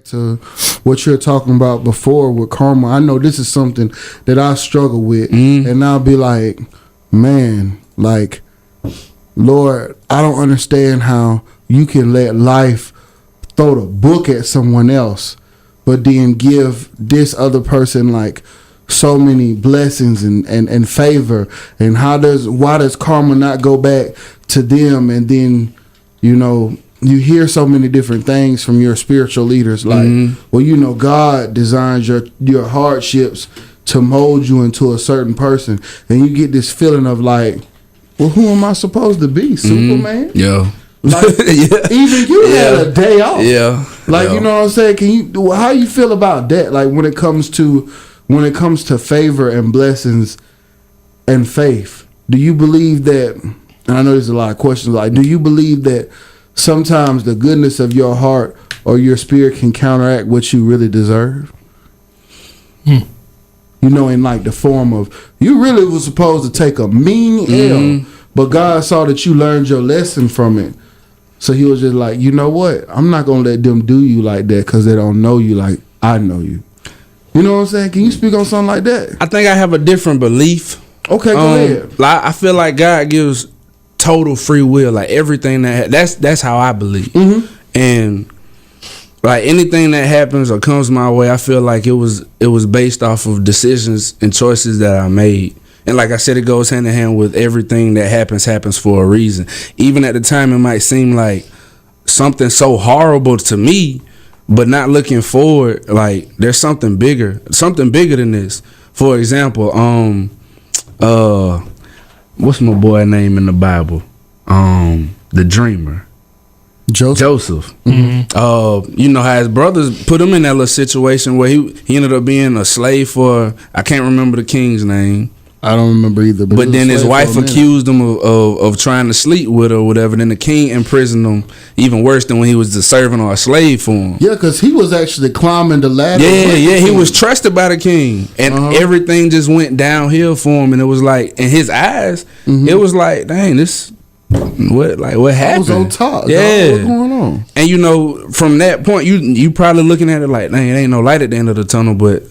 To what you're talking about before with karma, I know this is something that I struggle with, and I'll be like, man, like, Lord, I don't understand how you can let life throw the book at someone else, but then give this other person like so many blessings and favor, and why does karma not go back to them? And then, you know, you hear so many different things from your spiritual leaders, like, well, you know, God designs your hardships to mold you into a certain person, and you get this feeling of like, well, who am I supposed to be, Superman? Yeah. Like, even you had a day off. Yeah. Like, you know what I'm saying? How you feel about that? Like, when it comes to favor and blessings and faith, do you believe that? And I know there's a lot of questions. Like, do you believe that sometimes the goodness of your heart or your spirit can counteract what you really deserve? You know, in like the form of, you really was supposed to take a mean L, but God saw that you learned your lesson from it. So he was just like, you know what? I'm not going to let them do you like that because they don't know you like I know you. You know what I'm saying? Can you speak on something like that? I think I have a different belief. Okay, go ahead. I feel like God gives total free will, like everything that's how I believe. And like anything that happens or comes my way, I feel like it was based off of decisions and choices that I made. And like I said, it goes hand in hand with everything that happens for a reason. Even at the time, it might seem like something so horrible to me, but not looking forward, like there's something bigger than this. For example, what's my boy name in the Bible? The dreamer. Joseph. You know how his brothers put him in that little situation where he ended up being a slave for, I can't remember the king's name. I don't remember either. But then his wife accused him of trying to sleep with her or whatever. Then the king imprisoned him even worse than when he was a servant or a slave for him. Yeah, because he was actually climbing the ladder. Yeah, he was trusted by the king. And everything just went downhill for him. And it was like, in his eyes, it was like, dang, what happened? I was on top. Yeah. What's going on? And you know, from that point, you probably looking at it like, dang, it ain't no light at the end of the tunnel, but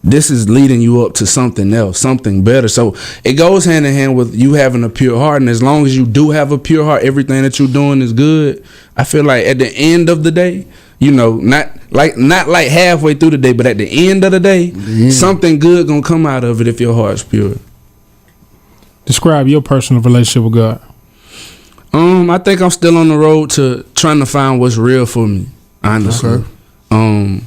this is leading you up to something else, something better. So it goes hand in hand with you having a pure heart. And as long as you do have a pure heart, everything that you're doing is good. I feel like at the end of the day, you know, not like halfway through the day, but at the end of the day, something good gonna come out of it if your heart's pure. Describe your personal relationship with God. I think I'm still on the road to trying to find what's real for me, honestly. Okay.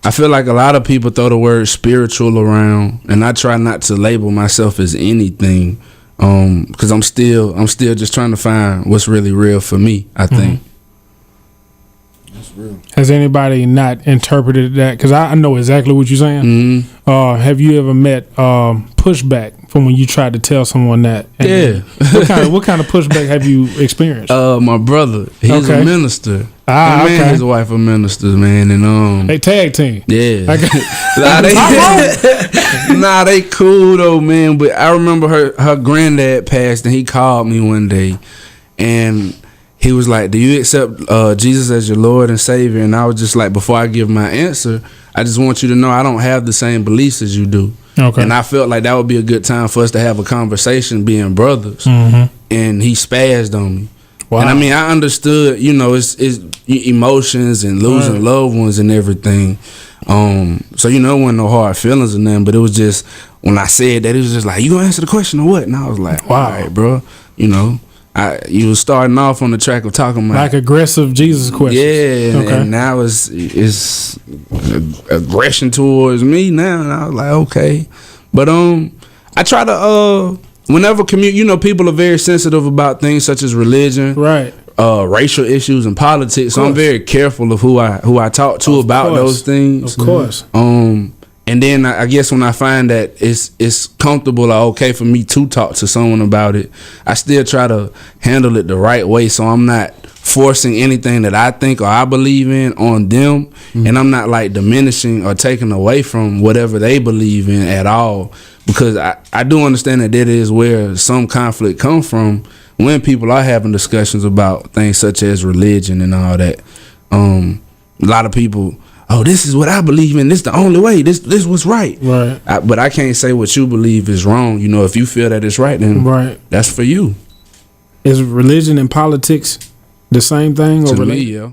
I feel like a lot of people throw the word spiritual around, and I try not to label myself as anything, because I'm still just trying to find what's really real for me, I think. That's real. Has anybody not interpreted that? Because I know exactly what you're saying. Have you ever met pushback from when you tried to tell someone that? And what kind of pushback have you experienced? My brother, he's a minister. And his wife are ministers, man, and they tag team. Yeah. They cool though, man. But I remember her granddad passed, and he called me one day, and he was like, "Do you accept Jesus as your Lord and Savior?" And I was just like, before I give my answer, I just want you to know I don't have the same beliefs as you do. Okay. And I felt like that would be a good time for us to have a conversation, being brothers. And he spazzed on me. Wow. And I mean, I understood, you know, it's emotions and losing loved ones and everything. So, you know, it wasn't no hard feelings or nothing, but it was just, when I said that, it was just like, you gonna answer the question or what? And I was like, wow, all right, bro, you know. You was starting off on the track of talking about like aggressive Jesus questions. Yeah, and now it's aggression towards me now, and I was like, okay. But I try to whenever you know, people are very sensitive about things such as religion, right? Racial issues and politics. So I'm very careful of who I talk to about those things. Of course. And then I guess when I find that it's comfortable or okay for me to talk to someone about it, I still try to handle it the right way, so I'm not forcing anything that I think or I believe in on them, and I'm not like diminishing or taking away from whatever they believe in at all, because I do understand that is where some conflict comes from when people are having discussions about things such as religion and all that. A lot of people oh, this is what I believe in. This the only way. This what's right. Right. But I can't say what you believe is wrong. You know, if you feel that it's right, then that's for you. Is religion and politics the same thing? To me, yeah.